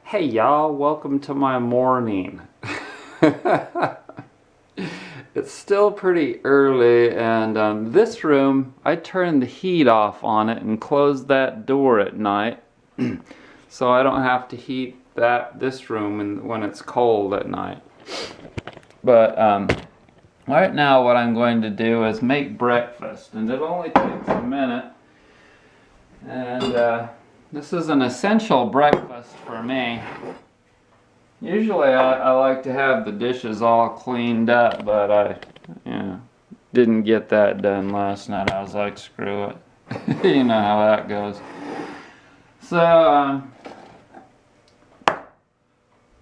Hey y'all, welcome to my morning. It's still pretty early, and this room, I turned the heat off on it and closed that door at night so I don't have to heat this room when it's cold at night. But right now what I'm going to do is make breakfast, and it only takes a minute. And this is an essential breakfast for me. Usually I like to have the dishes all cleaned up, but I didn't get that done last night. I was like, screw it. You know how that goes. So,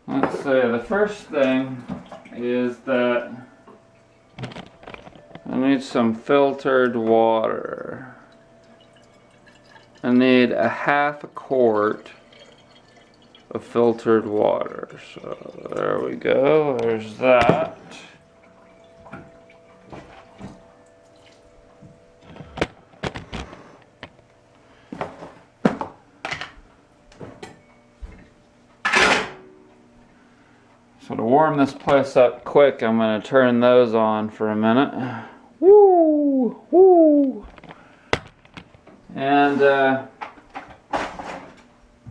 let's see, the first thing is that I need some filtered water. I need a half a quart of filtered water. So there we go, there's that. So to warm this place up quick, I'm going to turn those on for a minute. Woo! Woo! And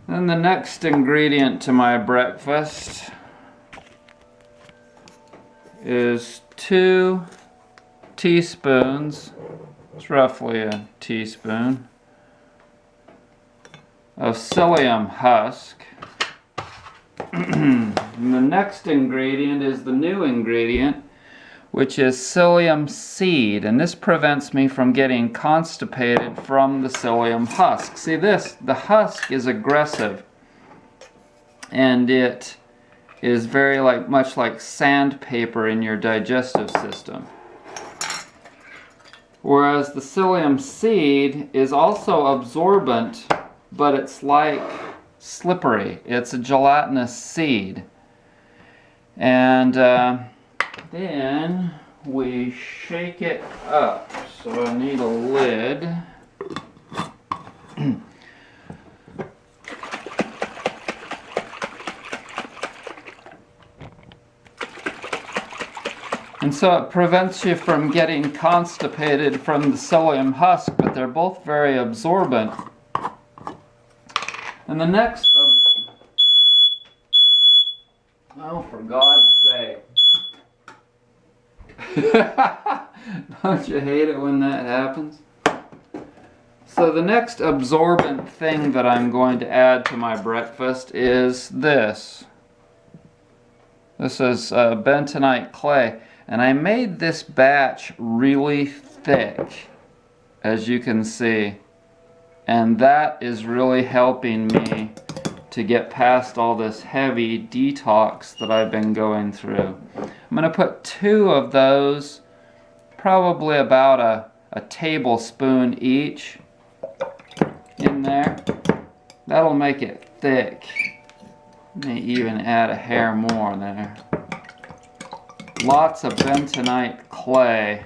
then the next ingredient to my breakfast is 2 teaspoons, it's roughly a teaspoon, of psyllium husk. And the next ingredient is the new ingredient, which is psyllium seed, and this prevents me from getting constipated from the psyllium husk. See the husk is aggressive, and it is very much like sandpaper in your digestive system. Whereas the psyllium seed is also absorbent, but it's like slippery. It's a gelatinous seed. And then we shake it up. So I need a lid. And so it prevents you from getting constipated from the psyllium husk, but they're both very absorbent. And the next, oh, for God's sake. Don't you hate it when that happens? So the next absorbent thing that I'm going to add to my breakfast is this. This is Bentonite clay, and I made this batch really thick, as you can see, and that is really helping me to get past all this heavy detox that I've been going through. I'm going to put 2 of those, probably about a tablespoon each, in there. That'll make it thick. May even add a hair more there. Lots of bentonite clay,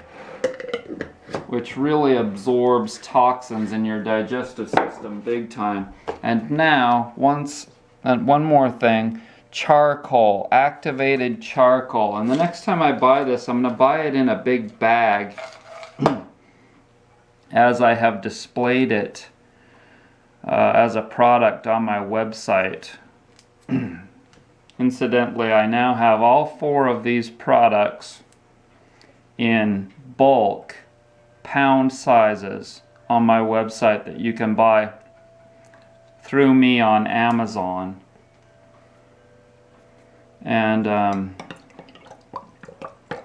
which really absorbs toxins in your digestive system big time. And now, one more thing, charcoal, activated charcoal. And the next time I buy this, I'm going to buy it in a big bag as I have displayed it as a product on my website. Incidentally, I now have all 4 of these products in bulk pound sizes on my website that you can buy through me on Amazon. And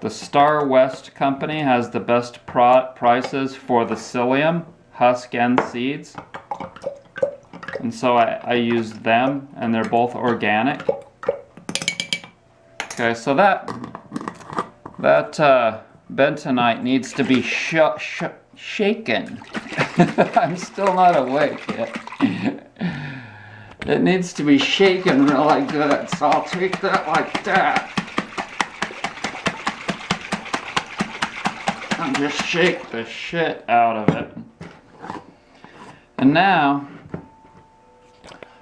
the Star West company has the best prices for the psyllium husk and seeds, and so I use them, and they're both organic. Okay, so that bentonite needs to be shaken. I'm still not awake yet. It needs to be shaken really good, so I'll take that like that. And just shake the shit out of it. And now,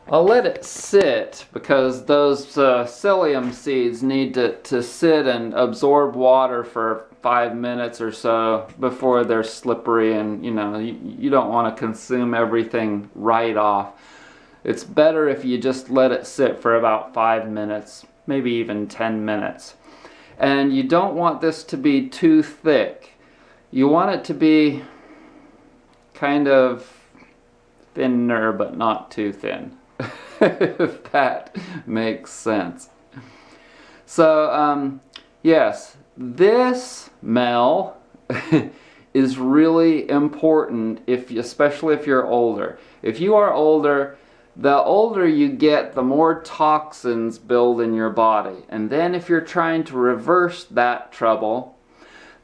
I'll let it sit because those psyllium seeds need to sit and absorb water for 5 minutes or so before they're slippery, and you don't want to consume everything right off. It's better if you just let it sit for about 5 minutes, maybe even 10 minutes. And you don't want this to be too thick. You want it to be kind of thinner, but not too thin. If that makes sense. So, yes, this smell is really important, especially if you're older. If you are older, the older you get, the more toxins build in your body. And then if you're trying to reverse that trouble,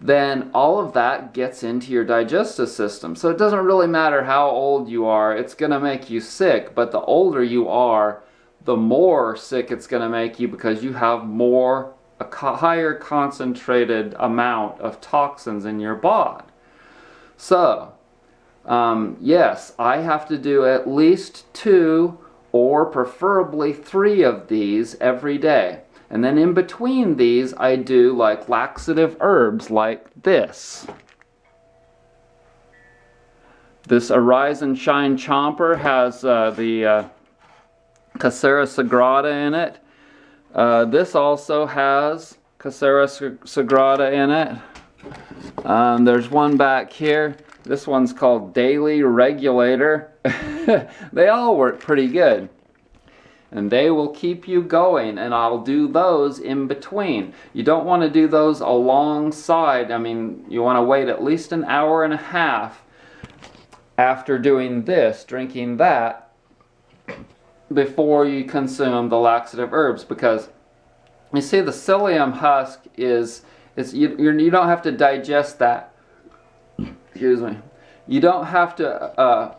then all of that gets into your digestive system. So it doesn't really matter how old you are, it's going to make you sick. But the older you are, the more sick it's going to make you, because you have a higher concentrated amount of toxins in your body. So, yes, I have to do at least 2 or preferably 3 of these every day. And then in between these, I do like laxative herbs like this. This Arise and Shine Chomper has the Casera Sagrada in it. This also has Casera Sagrada in it. There's one back here. This one's called Daily Regulator. They all work pretty good. And they will keep you going, and I'll do those in between. You don't want to do those alongside. I mean, you want to wait at least an hour and a half after doing this, drinking that, before you consume the laxative herbs. Because you see, the psyllium husk you don't have to digest that. Excuse me. You don't have to.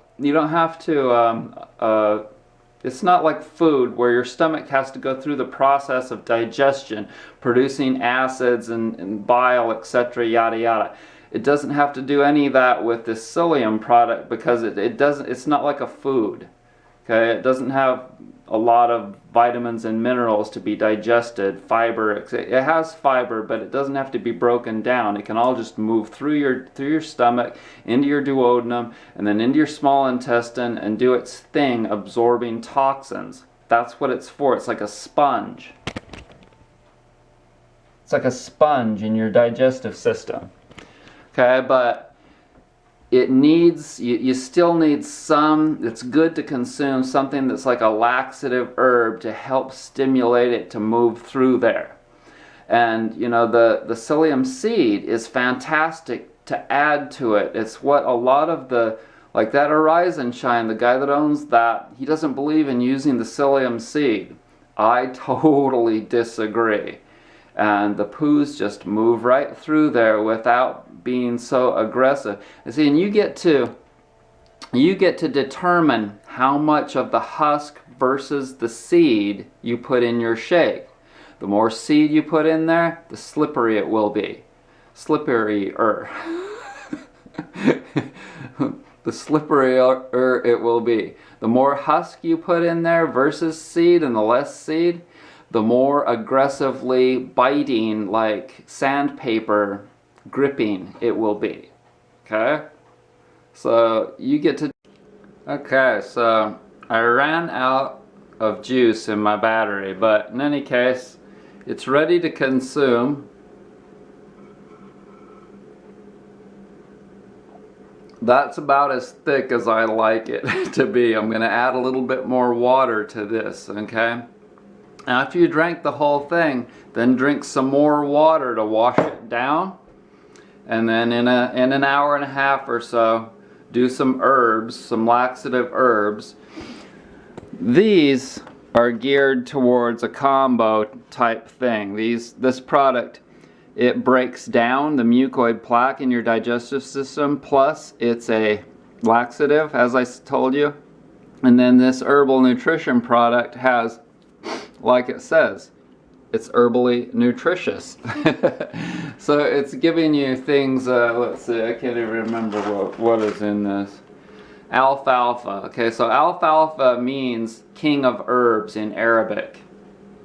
It's not like food where your stomach has to go through the process of digestion, producing acids and bile, etc., yada yada. It doesn't have to do any of that with this psyllium product, because it's not like a food. Okay, it doesn't have a lot of vitamins and minerals to be digested, fiber. It has fiber, but it doesn't have to be broken down. It can all just move through your stomach, into your duodenum, and then into your small intestine and do its thing, absorbing toxins. That's what it's for. It's like a sponge. It's like a sponge in your digestive system. Okay, but it needs, you still need some, it's good to consume something that's like a laxative herb to help stimulate it to move through there. And the psyllium seed is fantastic to add to it. It's what a lot of like that Arise and Shine, the guy that owns that, he doesn't believe in using the psyllium seed. I totally disagree. And the poos just move right through there without being so aggressive. And see, and you get to determine how much of the husk versus the seed you put in your shake. The more seed you put in there, the slippery it will be. Slipperier. The slipperier it will be. The more husk you put in there versus seed, and the less seed, the more aggressively biting, like sandpaper gripping it will be. Okay? So you get to... Okay, so I ran out of juice in my battery, but in any case, it's ready to consume. That's about as thick as I like it to be. I'm going to add a little bit more water to this, okay? After you drank the whole thing, then drink some more water to wash it down. And then in an hour and a half or so, do some herbs, some laxative herbs. These are geared towards a combo type thing. This product, it breaks down the mucoid plaque in your digestive system, plus it's a laxative, as I told you. And then this herbal nutrition product has, like it says, it's herbally nutritious. So it's giving you things, let's see, I can't even remember what is in this. Alfalfa. Okay, so alfalfa means king of herbs in Arabic.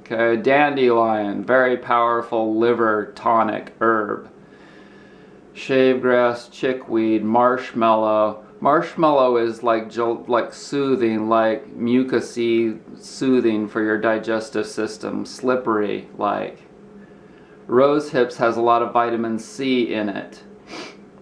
Okay, dandelion, very powerful liver tonic herb. Shavegrass, chickweed, marshmallow. Marshmallow is like soothing, like mucousy soothing for your digestive system. Slippery, like. Rose hips has a lot of vitamin C in it.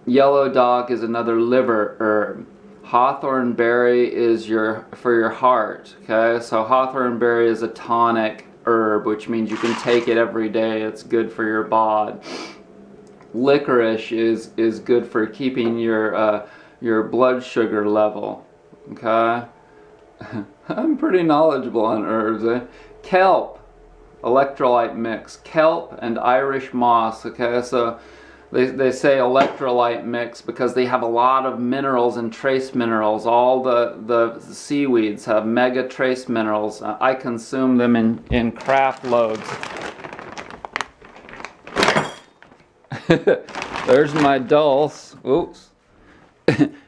Yellow dog is another liver herb. Hawthorn berry is for your heart. Okay, so hawthorn berry is a tonic herb, which means you can take it every day. It's good for your bod. Licorice is good for keeping your blood sugar level. Okay, I'm pretty knowledgeable on herbs. Kelp, electrolyte mix. Kelp and Irish moss. Okay, so they say electrolyte mix because they have a lot of minerals and trace minerals. All the seaweeds have mega trace minerals. I consume them in craft loads. There's my dulse. Oops.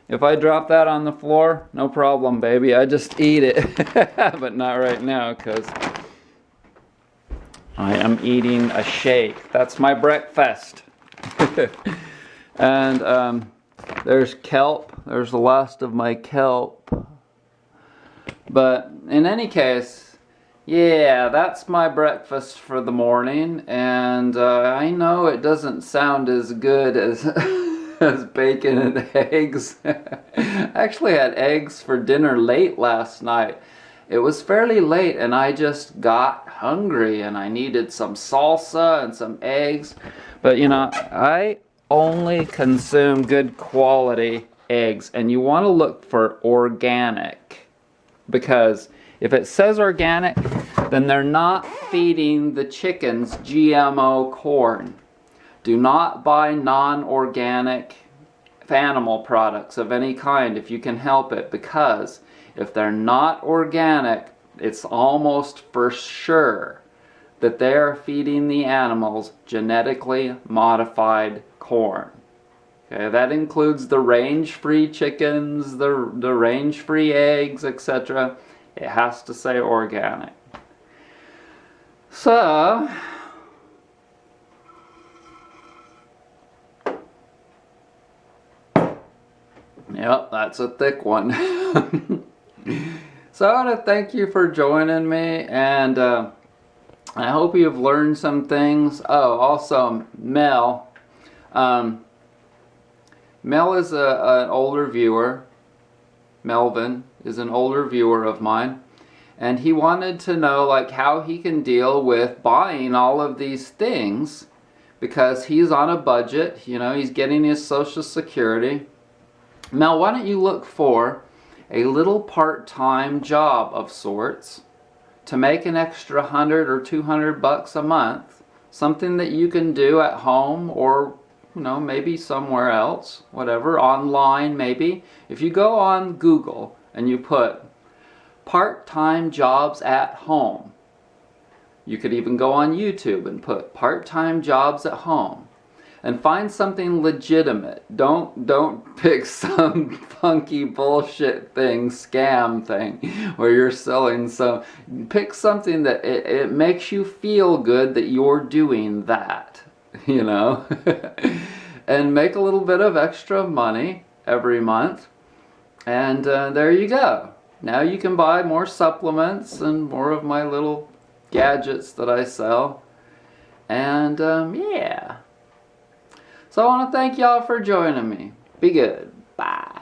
If I drop that on the floor, no problem, baby. I just eat it. But not right now because I am eating a shake. That's my breakfast. And there's kelp. There's the last of my kelp. But in any case, yeah, that's my breakfast for the morning. And I know it doesn't sound as good as as bacon and eggs. I actually had eggs for dinner late last night. It was fairly late and I just got hungry and I needed some salsa and some eggs. But you know, I only consume good quality eggs, and you want to look for organic, because if it says organic, then they're not feeding the chickens GMO corn. Do not buy non-organic animal products of any kind if you can help it, because if they're not organic, it's almost for sure that they are feeding the animals genetically modified corn. Okay, that includes the range-free chickens, the range-free eggs, etc. It has to say organic. So, yep, that's a thick one. So I want to thank you for joining me, and I hope you've learned some things. Oh, also Mel. Mel is an older viewer. Melvin is an older viewer of mine, and he wanted to know like how he can deal with buying all of these things because he's on a budget. You know, he's getting his Social Security. Mel, why don't you look for a little part-time job of sorts to make an extra $100 or $200 a month, something that you can do at home or, you know, maybe somewhere else, whatever, online maybe. If you go on Google and you put part-time jobs at home, you could even go on YouTube and put part-time jobs at home, and find something legitimate. Don't pick some funky bullshit thing, scam thing, where you're selling some. Pick something that it makes you feel good that you're doing that, you know, and make a little bit of extra money every month, and there you go. Now you can buy more supplements and more of my little gadgets that I sell, and yeah. So I want to thank y'all for joining me. Be good. Bye.